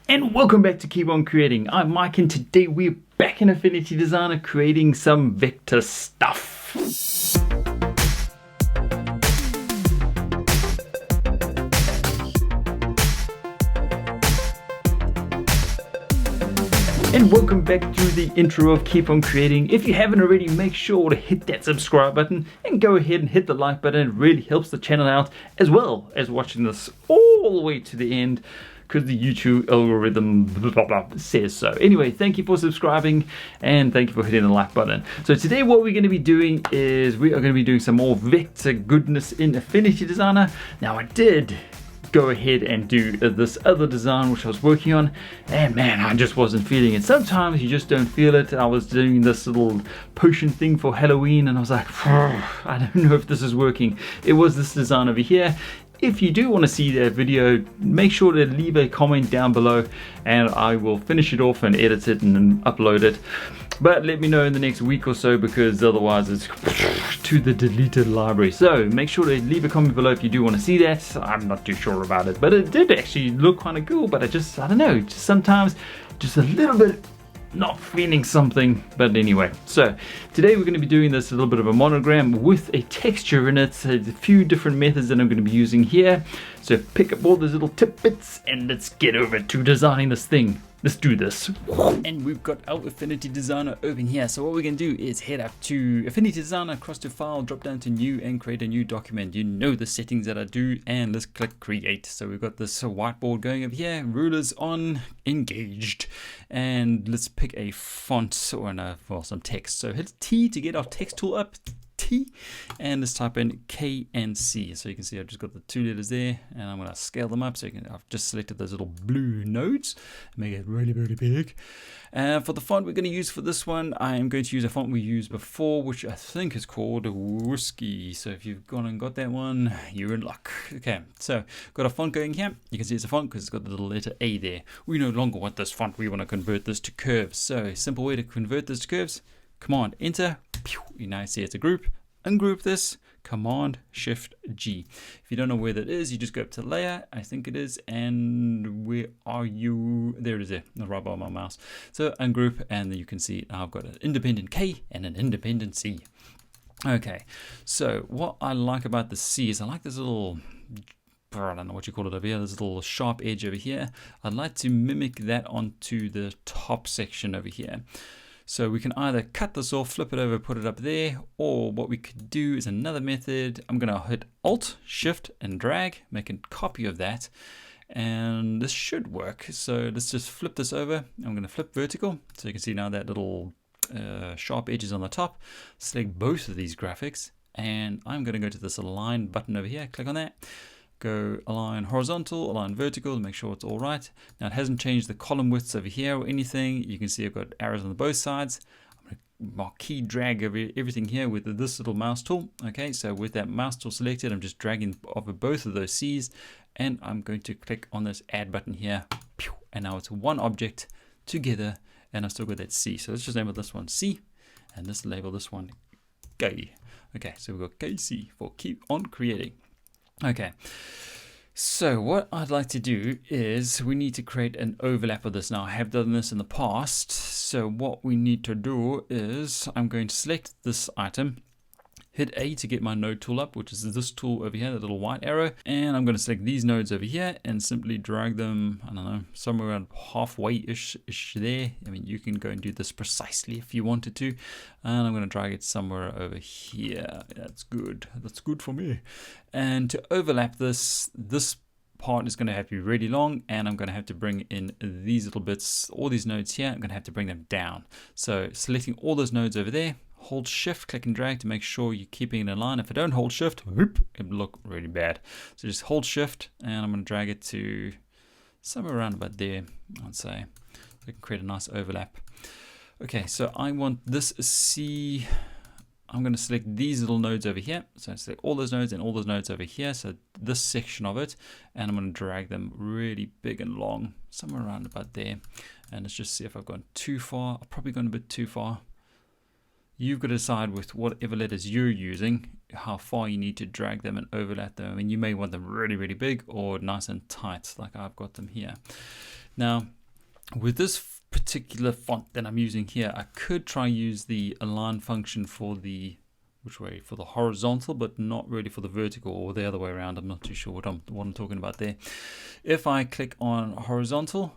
And welcome back to Keep On Creating. I'm Mike, and today we're back in Affinity Designer creating some vector stuff. And welcome back to the intro of Keep On Creating. If you haven't already, make sure to hit that subscribe button and go ahead and hit the like button. It really helps the channel out, as well as watching this all the way to the end, because the YouTube algorithm says so. Anyway, thank you for subscribing and thank you for hitting the like button. So today what we're going to be doing is we are going to be doing some more vector goodness in Affinity Designer. Now I did go ahead and do this other design which I was working on, and man, I just wasn't feeling it. Sometimes you just don't feel it. I was doing this little potion thing for Halloween and I was like, I don't know if this is working. It was this design over here. If you do want to see that video, make sure to leave a comment down below and I will finish it off and edit it and then upload it. But let me know in the next week or so, because otherwise it's to the deleted library. So make sure to leave a comment below if you do want to see that. I'm not too sure about it, but it did actually look kind of cool, but I don't know, just sometimes just a little bit not feeling something. But anyway, so today we're going to be doing this a little bit of a monogram with a texture in it. So there's a few different methods that I'm going to be using here. So pick up all those little tidbits and let's get over to designing this thing. Let's do this. And we've got our Affinity Designer open here. So what we're going to do is head up to Affinity Designer, across to File, drop down to New and create a new document. You know the settings that I do, and let's click Create. So we've got this whiteboard going over here, rulers on, engaged. And let's pick a font or some text. So hit T to get our text tool up. T, and let's type in K and C. So you can see I've just got the two letters there, and I'm going to scale them up. So I've just selected those little blue nodes, make it really, really big. For the font we're going to use for this one, I am going to use a font we used before, which I think is called Whiskey. So if you've gone and got that one, you're in luck. Okay, so got a font going here. You can see it's a font because it's got the little letter A there. We no longer want this font. We want to convert this to curves. So a simple way to convert this to curves: Command Enter. You now see it's a group. Ungroup this, Command Shift G. If you don't know where that is, you just go up to Layer, I think it is, and where are you? There it is, there, right by my mouse. So ungroup, and then you can see I've got an independent K and an independent C. Okay, so what I like about the C is I like this little, I don't know what you call it over here, this little sharp edge over here. I'd like to mimic that onto the top section over here. So we can either cut this off, flip it over, put it up there, or what we could do is another method. I'm going to hit Alt, Shift, and drag, make a copy of that, and this should work. So let's just flip this over. I'm going to flip vertical, so you can see now that little sharp edge is on the top. Select both of these graphics, and I'm going to go to this Align button over here, click on that. Go align horizontal, align vertical to make sure it's all right. Now it hasn't changed the column widths over here or anything. You can see I've got arrows on both sides. I'm going to marquee drag everything here with this little mouse tool. Okay, so with that mouse tool selected, I'm just dragging over both of those C's, and I'm going to click on this add button here. And now it's one object together, and I've still got that C. So let's just label this one C, and let's label this one K. Okay, so we've got KC for Keep On Creating. Okay, so what I'd like to do is we need to create an overlap of this. Now I have done this in the past, so what we need to do is I'm going to select this item, hit A to get my node tool up, which is this tool over here, the little white arrow, and I'm going to select these nodes over here and simply drag them, I don't know, somewhere around halfway-ish there. I mean, you can go and do this precisely if you wanted to, and I'm going to drag it somewhere over here. That's good. That's good for me. And to overlap this part is going to have to be really long, and I'm going to have to bring in these little bits, all these nodes here. I'm going to have to bring them down. So selecting all those nodes over there, hold Shift, click and drag to make sure you're keeping it in line. If I don't hold Shift, it will look really bad. So just hold Shift, and I'm going to drag it to somewhere around about there, I'd say. So I can create a nice overlap. Okay, so I want this C. I'm going to select these little nodes over here. So I select all those nodes and all those nodes over here. So this section of it, and I'm going to drag them really big and long, somewhere around about there. And let's just see if I've gone too far. I've probably gone a bit too far. You've got to decide with whatever letters you're using, how far you need to drag them and overlap them. I mean, you may want them really, really big or nice and tight, like I've got them here. Now, with this particular font that I'm using here, I could try use the align function for the for the horizontal, but not really for the vertical, or the other way around. I'm not too sure what I'm talking about there. If I click on horizontal,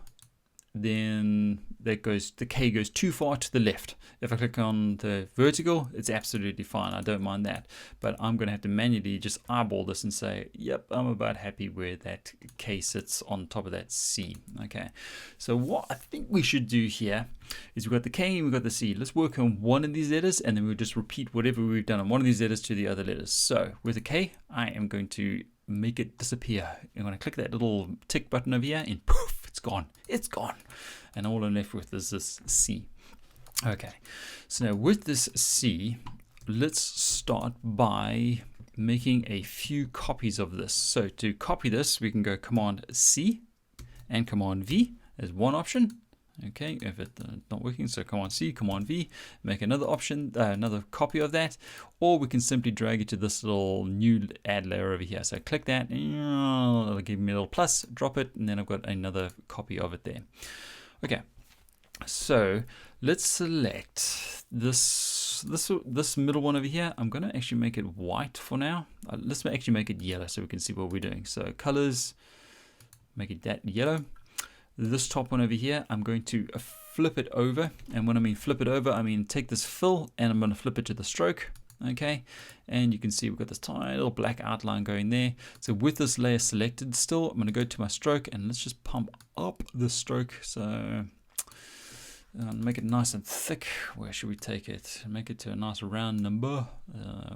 then the K goes too far to the left. If I click on the vertical, it's absolutely fine. I don't mind that, but I'm going to have to manually just eyeball this and say, yep, I'm about happy where that K sits on top of that C. Okay, so what I think we should do here is we've got the K and we've got the C. Let's work on one of these letters, and then we'll just repeat whatever we've done on one of these letters to the other letters. So with the K, I am going to make it disappear. I'm going to click that little tick button over here, and poof, it's gone. It's gone. And all I'm left with is this C. Okay, so now with this C, let's start by making a few copies of this. So to copy this, we can go Command C and Command V as one option. Okay, if it's not working, so Command C, Command V, make another option, another copy of that, or we can simply drag it to this little new add layer over here. So click that, it'll give me a little plus, drop it, and then I've got another copy of it there. Okay, so let's select this middle one over here. I'm going to actually make it white for now. Let's actually make it yellow so we can see what we're doing. So colors, make it that yellow. This top one over here, I'm going to flip it over. And when I mean flip it over, I mean take this fill and I'm going to flip it to the stroke. Okay, and you can see we've got this tiny little black outline going there. So with this layer selected still, I'm going to go to my stroke and let's just pump up the stroke. So make it nice and thick. Where should we take it? Make it to a nice round number.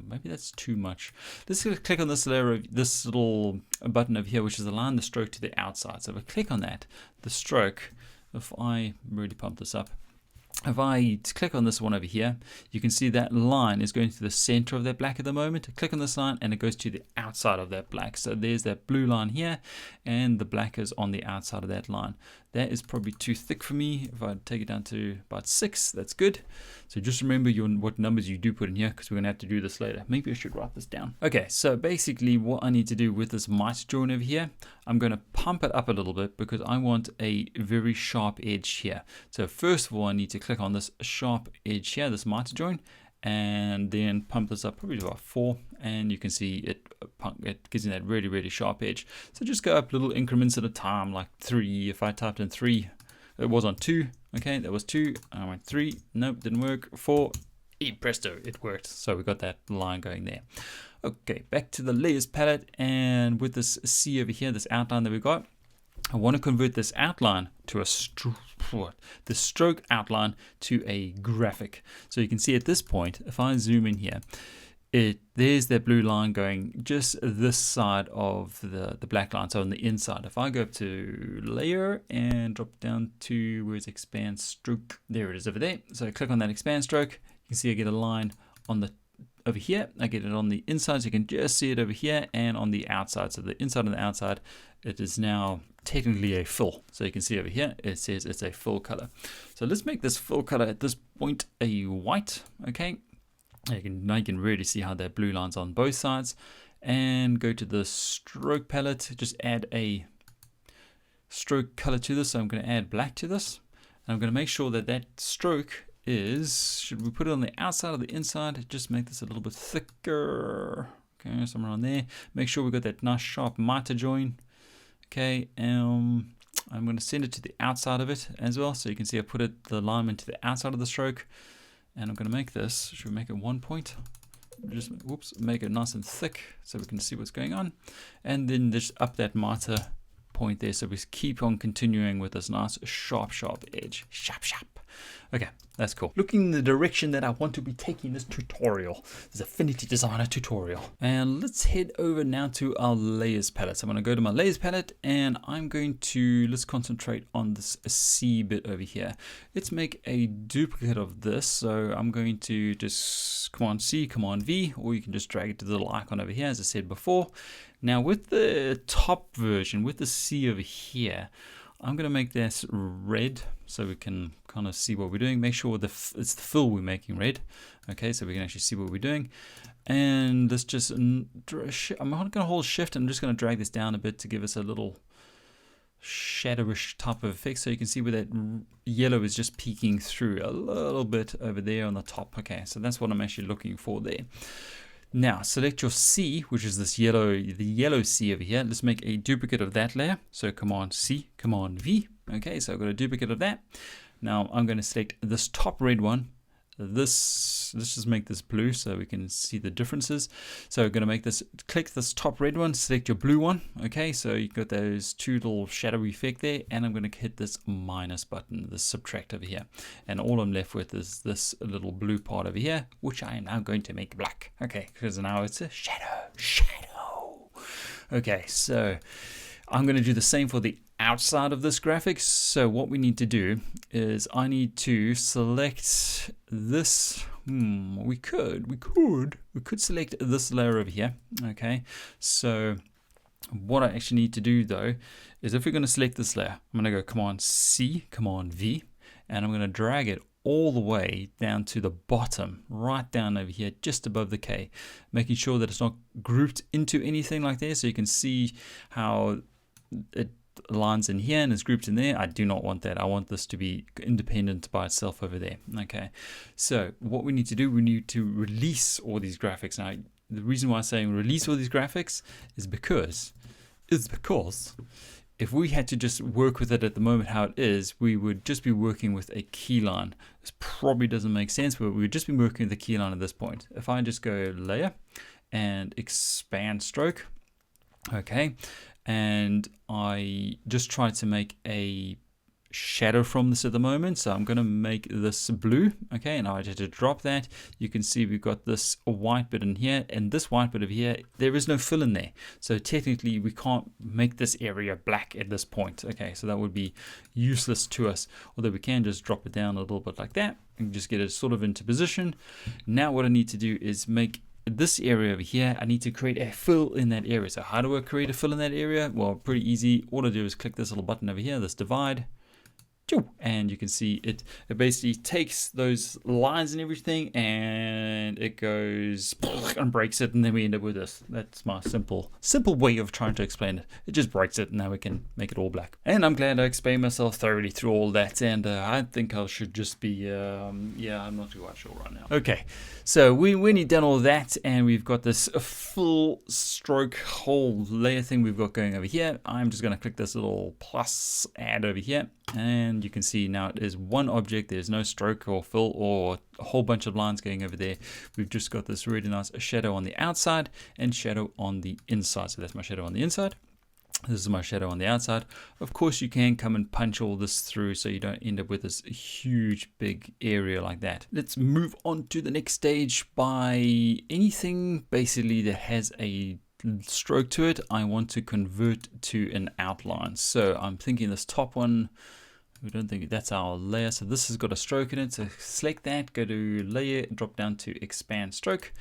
Maybe that's too much. Let's click on this layer of this little button over here, which is align the stroke to the outside. So if I click on that, the stroke, if I really pump this up, if I click on this one over here, you can see that line is going to the center of that black at the moment. I click on this line and it goes to the outside of that black. So there's that blue line here and the black is on the outside of that line. That is probably too thick for me. If I take it down to about 6, that's good. So just remember what numbers you do put in here, because we're going to have to do this later. Maybe I should write this down. Okay, so basically what I need to do with this mitre join over here, I'm going to pump it up a little bit because I want a very sharp edge here. So first of all, I need to click on this sharp edge here, this mitre join, and then pump this up probably to about 4, and you can see it gives you that really, really sharp edge. So just go up little increments at a time, like 3. If I typed in 3, it was on 2. Okay, that was 2. I went 3. Nope, didn't work. 4. Presto, it worked. So we got that line going there. Okay, back to the layers palette, and with this C over here, this outline that we got, I want to convert this outline to a the stroke outline to a graphic. So you can see at this point, if I zoom in here, there's that blue line going just this side of the black line, so on the inside. If I go up to layer and drop down to where it's expand stroke, there it is over there. So I click on that expand stroke, you can see I get a line on the over here. I get it on the inside, so you can just see it over here, and on the outside. So the inside and the outside, it is now technically a fill. So you can see over here, it says it's a fill color. So let's make this fill color at this point a white. Okay, now you can really see how that blue line's on both sides. And go to the stroke palette, just add a stroke color to this. So I'm going to add black to this, and I'm going to make sure that that stroke is, should we put it on the outside or the inside? Just make this a little bit thicker. Okay, somewhere on there. Make sure we got that nice sharp mitre join. Okay, I'm going to send it to the outside of it as well. So you can see I put the alignment to the outside of the stroke. And I'm going to make this, should we make it 1 point? Just, whoops, make it nice and thick so we can see what's going on. And then just up that mitre point there, so we keep on continuing with this nice sharp edge. Sharp. Okay, that's cool. Looking in the direction that I want to be taking this tutorial, this Affinity Designer tutorial. And let's head over now to our layers palette. So I'm going to go to my layers palette, and I'm going to, let's concentrate on this C bit over here. Let's make a duplicate of this. So I'm going to just Command C, Command V, or you can just drag it to the little icon over here, as I said before. Now with the top version, with the C over here, I'm going to make this red so we can kind of see what we're doing. Make sure it's the fill we're making red. Okay, so we can actually see what we're doing. And let's just, I'm not going to hold shift. I'm just going to drag this down a bit to give us a little shadowish type of effect. So you can see where that yellow is just peeking through a little bit over there on the top. Okay, so that's what I'm actually looking for there. Now select your C, which is this yellow, the yellow C over here. Let's make a duplicate of that layer. So Command C, Command V. Okay, so I've got a duplicate of that. Now I'm going to select this top red one. Let's just make this blue so we can see the differences. So we're going to make this, click this top red one, select your blue one. Okay, so you've got those two little shadowy effect there, and I'm going to hit this minus button, this subtract over here, and all I'm left with is this little blue part over here, which I am now going to make black. Okay, because now it's a shadow. Okay, so I'm going to do the same for the outside of this graphic. So what we need to do is I need to select this. We could select this layer over here. Okay, so what I actually need to do though is, if we're going to select this layer, I'm going to go Command C, Command V, and I'm going to drag it all the way down to the bottom, right down over here, just above the K, making sure that it's not grouped into anything like there. So you can see how it lines in here and is grouped in there. I do not want that. I want this to be independent by itself over there. Okay, so what we need to do, we need to release all these graphics. Now the reason why I'm saying release all these graphics is because if we had to just work with it at the moment how it is, we would just be working with a keyline. This probably doesn't make sense, but we would just be working with a keyline at this point. If I just go layer and expand stroke, okay, and I just try to make a shadow from this at the moment, so I'm going to make this blue. Okay, and I had to drop that. You can see we've got this white bit in here, and this white bit over here, there is no fill in there, so technically we can't make this area black at this point. Okay, so that would be useless to us, although we can just drop it down a little bit like that and just get it sort of into position. Now what I need to do is make this area over here, I need to create a fill in that area. So how do I create a fill in that area? Well, pretty easy. All I do is click this little button over here, this divide, and you can see it basically takes those lines and everything and it goes and breaks it, and then we end up with this. That's my simple way of trying to explain it. It just breaks it, and now we can make it all black. And I'm glad I explained myself thoroughly through all that, and I think I should just be yeah, I'm not too quite sure right now. Okay, so when you've done all that and we've got this full stroke whole layer thing we've got going over here, I'm just going to click this little plus add over here, and you can see now it is one object. There's no stroke or fill or a whole bunch of lines going over there. We've just got this really nice shadow on the outside and shadow on the inside. So that's my shadow on the inside. This is my shadow on the outside. Of course, you can come and punch all this through so you don't end up with this huge big area like that. Let's move on to the next stage by anything basically that has a stroke to it. I want to convert to an outline. So I'm thinking this top one, we don't think that's our layer, so this has got a stroke in it. So select that, go to layer, drop down to expand stroke.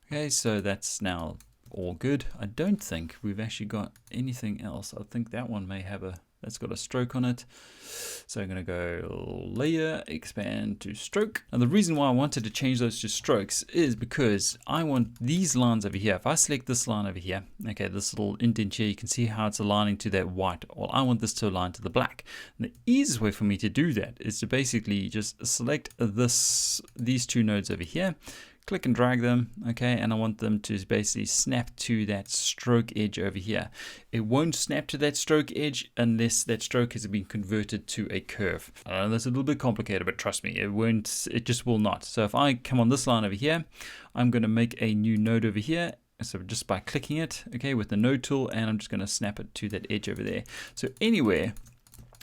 Okay, so that's now all good. I don't think we've actually got anything else. I think that one may have that's got a stroke on it. So I'm going to go layer, expand to stroke. And the reason why I wanted to change those to strokes is because I want these lines over here. If I select this line over here, okay, this little indent here, you can see how it's aligning to that white. Well, I want this to align to the black. And the easiest way for me to do that is to basically just select these two nodes over here, click and drag them, okay, and I want them to basically snap to that stroke edge over here. It won't snap to that stroke edge unless that stroke has been converted to a curve. I know that's a little bit complicated, but trust me, it just will not. So if I come on this line over here, I'm going to make a new node over here. So just by clicking it, okay, with the node tool, and I'm just going to snap it to that edge over there. So anywhere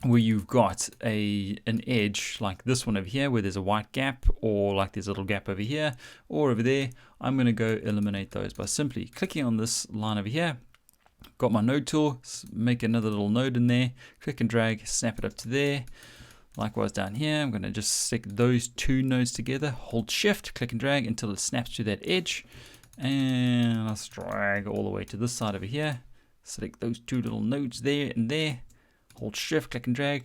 where you've got an edge like this one over here where there's a white gap, or like there's a little gap over here or over there, I'm going to go eliminate those by simply clicking on this line over here. Got my node tool, make another little node in there, click and drag, snap it up to there. Likewise down here, I'm going to just stick those two nodes together, hold shift, click and drag until it snaps to that edge, and let's drag all the way to this side over here, select those two little nodes there and there, hold shift, click and drag,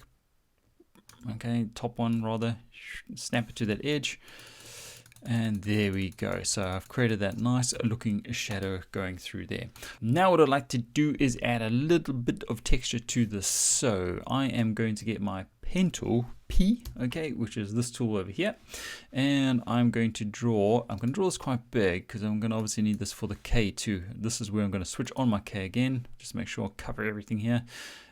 okay, top one rather, snap it to that edge, And there we go. So I've created that nice looking shadow going through there. Now what I'd like to do is add a little bit of texture to this. So I am going to get my pen tool, P, okay, which is this tool over here. And I'm going to draw this quite big because I'm going to obviously need this for the K too. This is where I'm going to switch on my K again. Just make sure I cover everything here.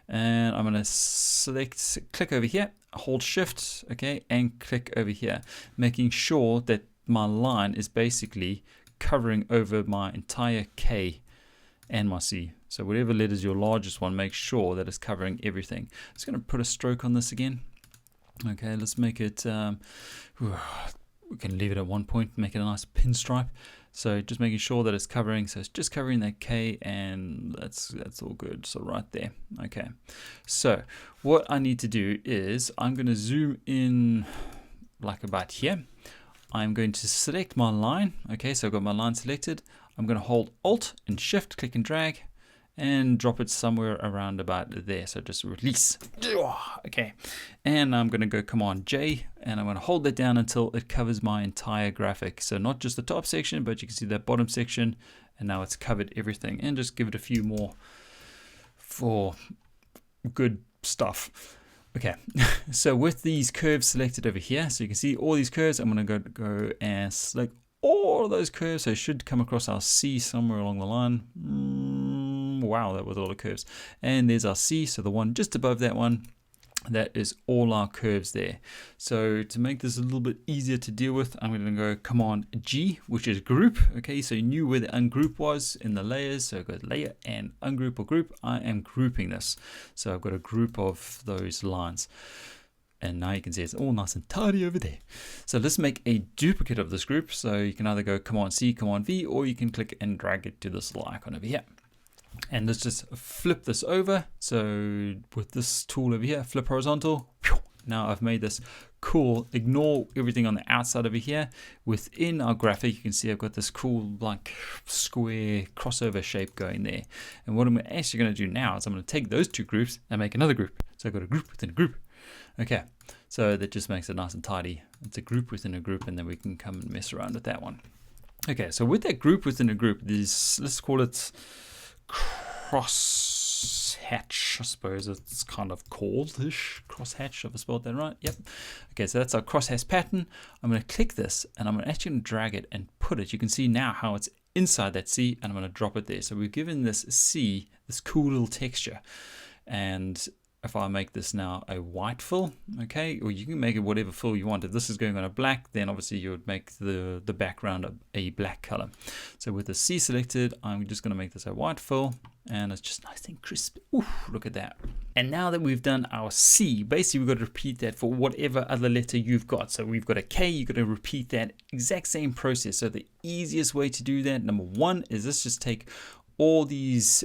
And I'm going to click over here, hold shift, okay, and click over here, making sure that my line is basically covering over my entire K and my C. So whatever letter is your largest one, make sure that it's covering everything. I'm just going to put a stroke on this again. Okay, let's make it, we can leave it at 1 point, make it a nice pinstripe. So just making sure that it's covering, so it's just covering that K, and that's all good. So right there. Okay, so what I need to do is I'm going to zoom in like about here. I'm going to select my line. Okay, so I've got my line selected. I'm going to hold Alt and Shift, click and drag, and drop it somewhere around about there. So just release. Okay, and I'm going to go Command J, and I'm going to hold that down until it covers my entire graphic. So not just the top section, but you can see that bottom section, and now it's covered everything. And just give it a few more for good stuff. Okay, so with these curves selected over here, so you can see all these curves, I'm going to go and select all of those curves. So it should come across our C somewhere along the line. Wow, that was all the curves. And there's our C, so the one just above that one. That is all our curves there. So to make this a little bit easier to deal with, I'm going to go Command G, which is group. Okay, so you knew where the ungroup was in the layers. So I've got layer and ungroup or group. I am grouping this. So I've got a group of those lines. And now you can see it's all nice and tidy over there. So let's make a duplicate of this group. So you can either go Command C, Command V, or you can click and drag it to this little icon over here. And let's just flip this over. So with this tool over here, flip horizontal. Now I've made this cool. Ignore everything on the outside over here. Within our graphic, you can see I've got this cool like square crossover shape going there. And what I'm actually going to do now is I'm going to take those two groups and make another group. So I've got a group within a group. Okay, so that just makes it nice and tidy. It's a group within a group, and then we can come and mess around with that one. Okay, so with that group within a group, let's call it crosshatch, I suppose it's kind of called-ish. Crosshatch, have I spelled that right? Yep. Okay, so that's our crosshatch pattern. I'm going to click this, and I'm actually going to drag it and put it. You can see now how it's inside that C, and I'm going to drop it there. So we've given this C this cool little texture. And if I make this now a white fill, okay, or you can make it whatever fill you want. If this is going on a black, then obviously you would make the background a black color. So with the C selected, I'm just going to make this a white fill, and it's just nice and crisp. Ooh, look at that. And now that we've done our C, basically we've got to repeat that for whatever other letter you've got. So we've got a K, you've got to repeat that exact same process. So the easiest way to do that, number one, is let's just take all these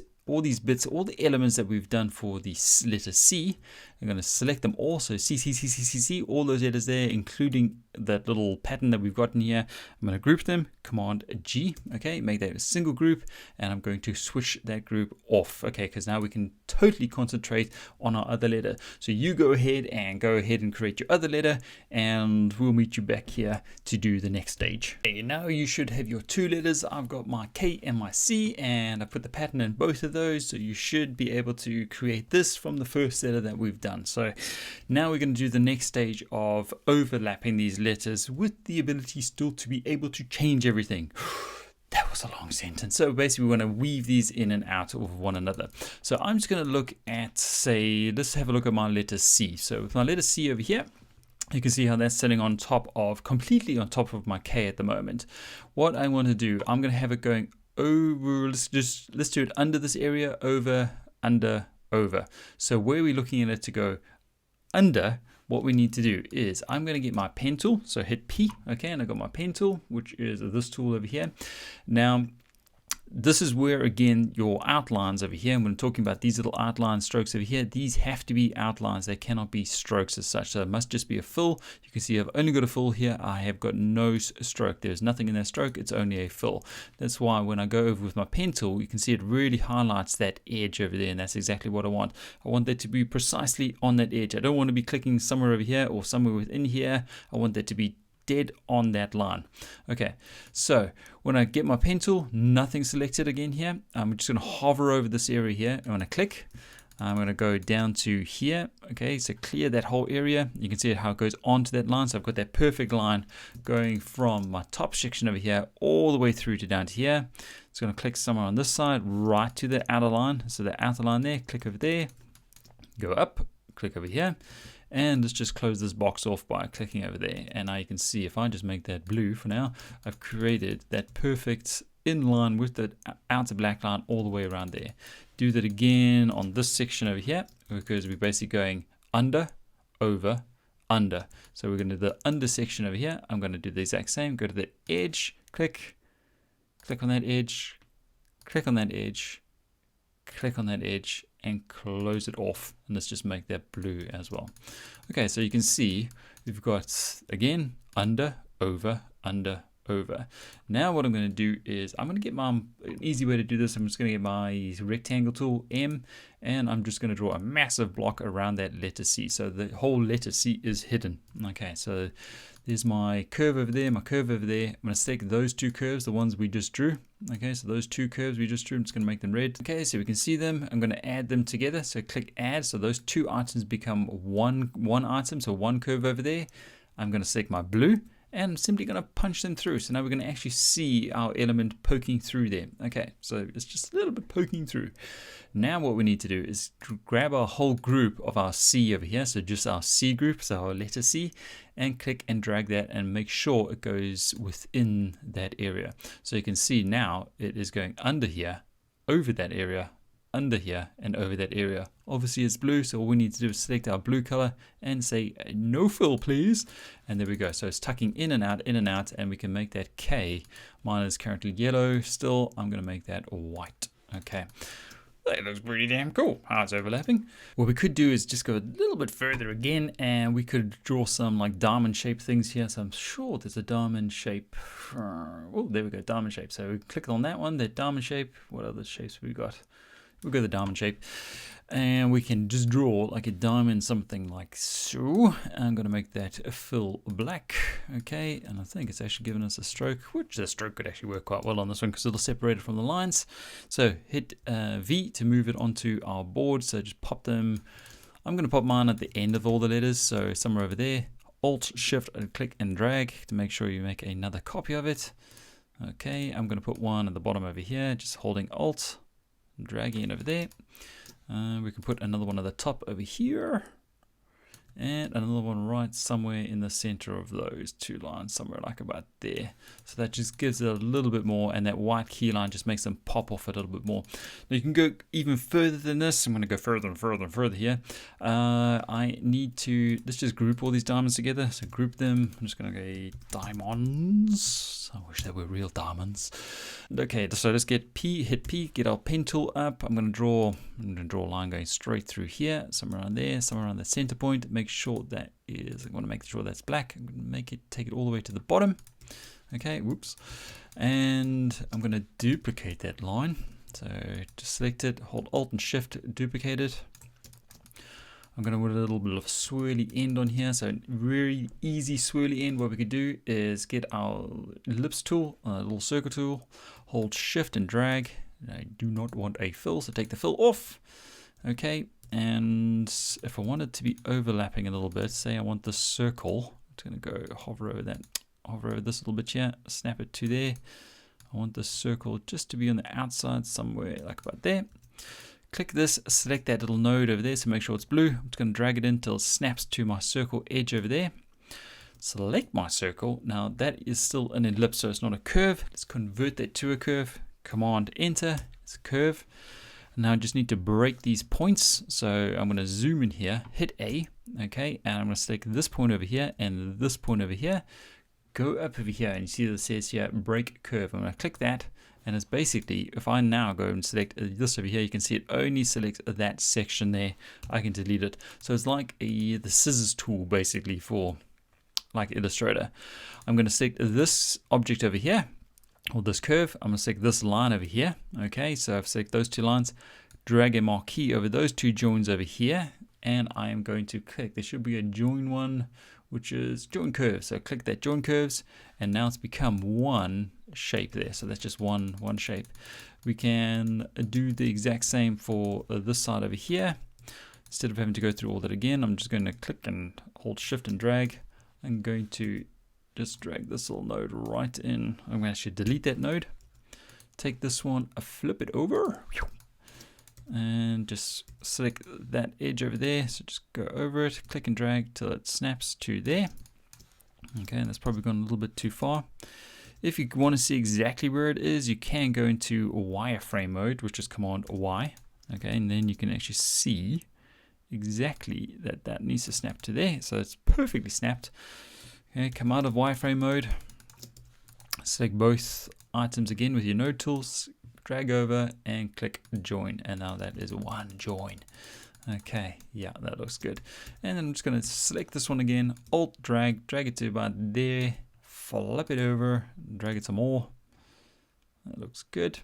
bits, all the elements that we've done for the letter C. I'm going to select them all. So C, all those letters there, including that little pattern that we've got in here. I'm going to group them, Command G, okay, make that a single group, and I'm going to switch that group off, okay, because now we can totally concentrate on our other letter. So you go ahead and create your other letter, and we'll meet you back here to do the next stage. Okay, now you should have your two letters. I've got my K and my C, and I put the pattern in both of those, so you should be able to create this from the first letter that we've done. So now we're going to do the next stage of overlapping these letters with the ability still to be able to change everything. That was a long sentence. So basically we want to weave these in and out of one another. So I'm just going to look at, say, let's have a look at my letter C. So with my letter C over here, you can see how that's sitting on top of, completely on top of my K at the moment. What I want to do, I'm going to have it going over, let's do it under this area, over, under, over. So where we're looking at it to go under, what we need to do is I'm going to get my pen tool, so hit P, okay, and I got my pen tool, which is this tool over here. Now this is where, again, your outlines over here, and when I'm talking about these little outline strokes over here, these have to be outlines. They cannot be strokes as such. So it must just be a fill. You can see I've only got a fill here. I have got no stroke. There's nothing in that stroke. It's only a fill. That's why when I go over with my pen tool, you can see it really highlights that edge over there, and that's exactly what I want. I want that to be precisely on that edge. I don't want to be clicking somewhere over here or somewhere within here. I want that to be dead on that line. Okay, so when I get my pen tool, nothing selected again here. I'm just going to hover over this area here. I'm going to click. I'm going to go down to here. Okay, so clear that whole area. You can see how it goes onto that line. So I've got that perfect line going from my top section over here all the way through to down to here. It's going to click somewhere on this side, right to the outer line. So the outer line there, click over there, go up, click over here. And let's just close this box off by clicking over there. And now you can see if I just make that blue for now, I've created that perfect in line with the outer black line all the way around there. Do that again on this section over here, because we're basically going under, over, under. So we're going to do the under section over here. I'm going to do the exact same. Go to the edge, click on that edge, click on that edge, click on that edge, and close it off. And let's just make that blue as well. Okay, so you can see we've got, again, under, over, under, over. Now what I'm going to do is I'm going to get an easy way to do this. I'm just going to get my rectangle tool, M, and I'm just going to draw a massive block around that letter C. So the whole letter C is hidden. Okay, so there's my curve over there, my curve over there. I'm going to stick those two curves, the ones we just drew. Okay, so those two curves we just drew, I'm just going to make them red. Okay, so we can see them. I'm going to add them together. So click add. So those two items become one item, so one curve over there. I'm going to select my blue, and I'm simply going to punch them through. So now we're going to actually see our element poking through there. Okay, so it's just a little bit poking through. Now what we need to do is grab our whole group of our C over here. So just our C group, so our letter C, and click and drag that and make sure it goes within that area. So you can see now it is going under here, over that area, under here, and over that area. Obviously it's blue, so all we need to do is select our blue color and say no fill please, and there we go. So it's tucking in and out, and we can make that K. Mine is currently yellow still. I'm going to make that white. Okay, that looks pretty damn cool how it's overlapping. What we could do is just go a little bit further again, and we could draw some like diamond shape things here. So I'm sure there's a diamond shape. Oh, there we go, diamond shape. So we click on that one, that diamond shape. What other shapes have we got? We'll go the diamond shape, and we can just draw like a diamond, something like so. I'm going to make that a fill black. Okay, and I think it's actually given us a stroke, which the stroke could actually work quite well on this one because it'll separate it from the lines. So hit V to move it onto our board. So just pop them. I'm going to pop mine at the end of all the letters, so somewhere over there. Alt, Shift, and click and drag to make sure you make another copy of it. Okay, I'm going to put one at the bottom over here, just holding Alt, dragging it over there. We can put another one at the top over here, and another one right somewhere in the center of those two lines, somewhere like about there. So that just gives it a little bit more, and that white key line just makes them pop off a little bit more. Now you can go even further than this. I'm going to go further and further and further here. I need to, let's just group all these diamonds together. So group them. I'm just going to go diamonds. I wish they were real diamonds. Okay, so let's get P, hit P, get our pen tool up. I'm going to draw a line going straight through here, somewhere around there, somewhere around the center point. Make sure that is, I want to make sure that's black. I'm going to make it, take it all the way to the bottom. Okay, whoops. And I'm going to duplicate that line. So just select it, hold Alt and Shift, duplicate it. I'm going to put a little bit of swirly end on here. So very easy swirly end. What we could do is get our ellipse tool, a little circle tool, hold Shift and drag. I do not want a fill, so take the fill off. Okay, and if I want it to be overlapping a little bit, say I want the circle, I'm just going to go hover over that, hover over this little bit here, snap it to there. I want the circle just to be on the outside somewhere like about there. Click this, select that little node over there, so make sure it's blue. I'm just going to drag it in until it snaps to my circle edge over there. Select my circle. Now that is still an ellipse, so it's not a curve. Let's convert that to a curve. Command Enter, it's a curve. Now I just need to break these points. So I'm going to zoom in here, hit A, okay, and I'm going to select this point over here and this point over here. Go up over here, and you see that it says here, break curve. I'm going to click that. And it's basically, if I now go and select this over here, you can see it only selects that section there. I can delete it. So it's like the scissors tool basically for like Illustrator. I'm going to select this object over here, or this curve. I'm going to select this line over here. Okay, so I've selected those two lines, drag a marquee over those two joins over here, and I am going to click. There should be a join one which is join curves. So click that join curves, and now it's become one shape there. So that's just one shape. We can do the exact same for this side over here. Instead of having to go through all that again, I'm just going to click and hold shift and drag. I'm going to just drag this little node right in. I'm going to actually delete that node. Take this one, flip it over, and just select that edge over there. So just go over it, click and drag till it snaps to there. Okay, and that's probably gone a little bit too far. If you want to see exactly where it is, you can go into wireframe mode, which is Command Y. Okay, and then you can actually see exactly that needs to snap to there. So it's perfectly snapped. Okay, come out of wireframe mode. Select both items again with your node tools, drag over and click join, and now that is one join. Okay, yeah, that looks good. And then I'm just going to select this one again, alt drag it to about there, flip it over, drag it some more. That looks good.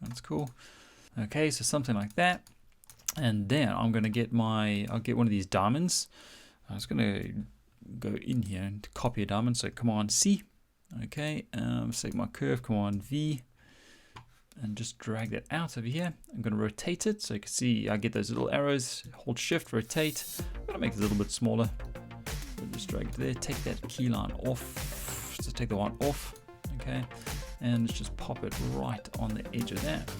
That's cool. Okay, so something like that. And then I'm going to get I'll get one of these diamonds. I'm just going to go in here and copy a diamond. So Command C. Okay, select my curve, Command V, and just drag that out over here. I'm going to rotate it so you can see I get those little arrows. Hold shift, rotate. I'm going to make it a little bit smaller. Just drag it there, take that key line off. So take the one off, okay, and just pop it right on the edge of that.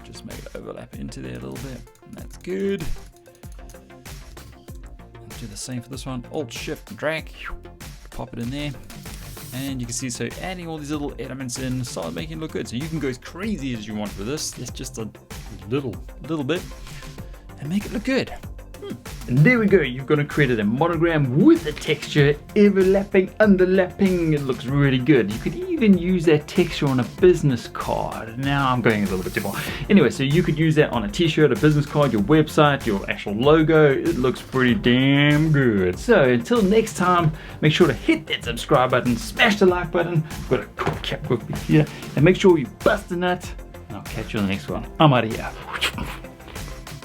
Just make it overlap into there a little bit. And that's good. Do the same for this one. Alt shift, drag, pop it in there. And you can see, so adding all these little elements in started making it look good. So you can go as crazy as you want with this. It's just a little bit and make it look good. And there we go, you've got to create a monogram with the texture, overlapping, underlapping. It looks really good. You could even use that texture on a business card. Now I'm going a little bit too far. Anyway, so you could use that on a t-shirt, a business card, your website, your actual logo. It looks pretty damn good. So until next time, make sure to hit that subscribe button, smash the like button. I've got a cool cap with me here. And make sure you bust a nut. And I'll catch you on the next one. I'm out of here.